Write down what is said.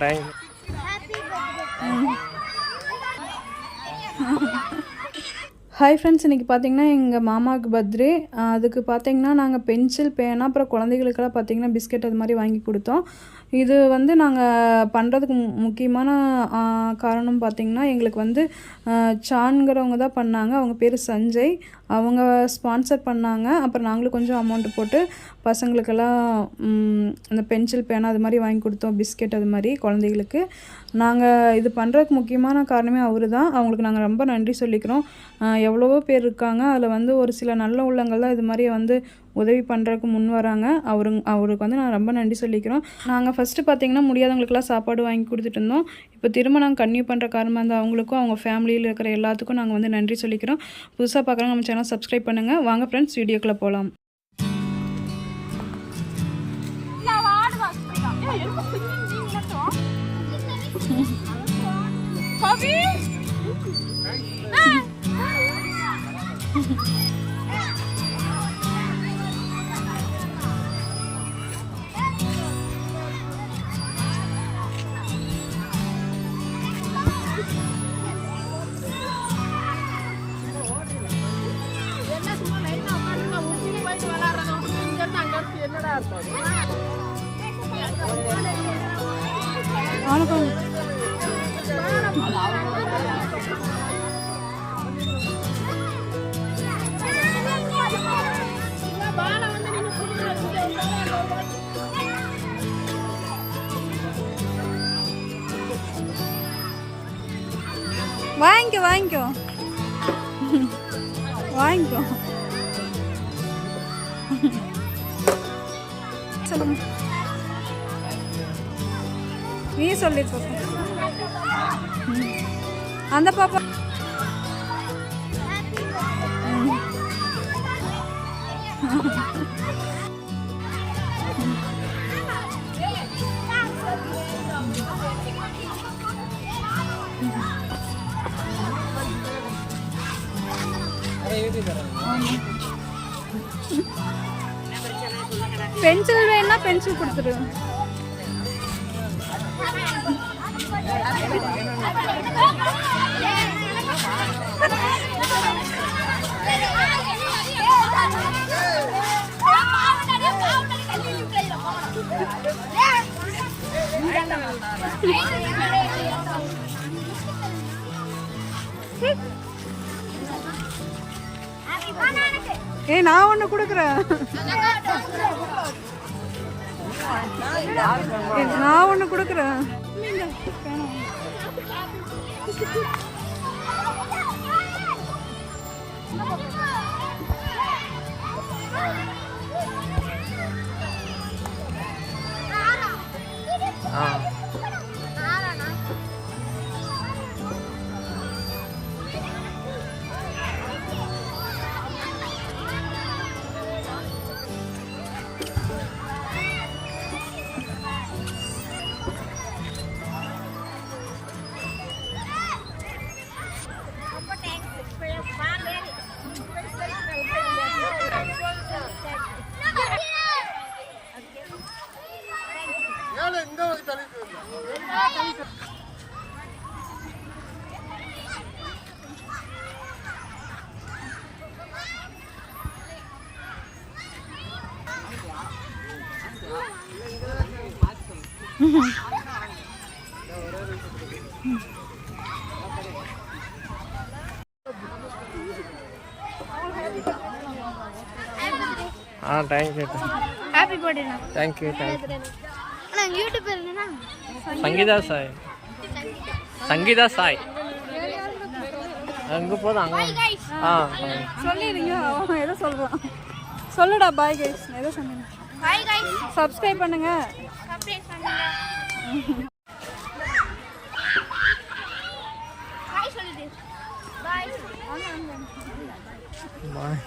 Thank hi friends, இன்றைக்கி பார்த்திங்கன்னா எங்கள் மாமாவுக்கு பர்த்டே. அதுக்கு பார்த்திங்கன்னா நாங்கள் பென்சில், பேனா, அப்புறம் குழந்தைகளுக்கெல்லாம் பார்த்திங்கன்னா பிஸ்கெட் அது மாதிரி வாங்கி கொடுத்தோம். இது வந்து நாங்கள் பண்ணுறதுக்கு முக்கியமான காரணம் பார்த்திங்கன்னா, எங்களுக்கு வந்து சான்கிறவங்க தான் பண்ணாங்க. அவங்க பேர் சஞ்சய். அவங்க ஸ்பான்சர் பண்ணாங்க. அப்புறம் நாங்களும் கொஞ்சம் அமௌண்ட்டு போட்டு பசங்களுக்கெல்லாம் அந்த பென்சில், பேனா அது மாதிரி வாங்கி கொடுத்தோம். பிஸ்கெட் அது மாதிரி குழந்தைகளுக்கு. நாங்கள் இது பண்ணுறதுக்கு முக்கியமான காரணமே அவர் தான். அவங்களுக்கு நாங்கள் ரொம்ப நன்றி சொல்லிக்கிறோம். எவ்வளவோ பேர் இருக்காங்க. அதில் வந்து ஒரு சில நல்ல உள்ளங்கள் தான் இது மாதிரி வந்து உதவி பண்ணுறதுக்கு முன் வராங்க. அவருக்கு வந்து நான் ரொம்ப நன்றி சொல்லிக்கிறோம். நாங்கள் ஃபஸ்ட்டு பார்த்திங்கன்னா முடியாதவங்களுக்கெல்லாம் சாப்பாடு வாங்கி கொடுத்துட்டு இருந்தோம். இப்போ திரும்ப நாங்கள் கன்டினியூ பண்ணுற காரணமாக இருந்தால் அவங்களுக்கும் அவங்க ஃபேமிலியில் இருக்கிற எல்லாத்துக்கும் நாங்கள் வந்து நன்றி சொல்லிக்கிறோம். புதுசாக பார்க்குறவங்க நம்ம சேனல் சப்ஸ்கிரைப் பண்ணுங்கள். வாங்க ஃப்ரெண்ட்ஸ், வீடியோக்குள்ளே போகலாம். வாங்கிக்கோ வாங்கிக்கோ வாங்கிக்கோ. சொல்லுங்க, நீ சொல்லி அந்த பாப்பா. பென்சில் வேணா பென்சில் கொடுத்துரு. நான் ஒன்று கொடுக்குறேன். நான் ஒன்று கொடுக்குறேன். தேங்க்யூ. ஹாப்பி பர்த்டேண்ணா. Thank you thank you. அண்ணா யூடியூப் பேர் என்னண்ணா? சங்கீதா சாய். சங்கீதா சாய். அங்கே போதும் அங்கே. சொல்லிடுங்க. அவன் எதோ சொல்கிறான். சொல்லுடா. Bye guys. எதோ சொன்னீங்க. Bye guys. சப்ஸ்கிரைப் பண்ணுங்க. சப்ஸ்கிரைப் பண்ணுங்க. பாய் சொல்லிடு. பாய். பாய்.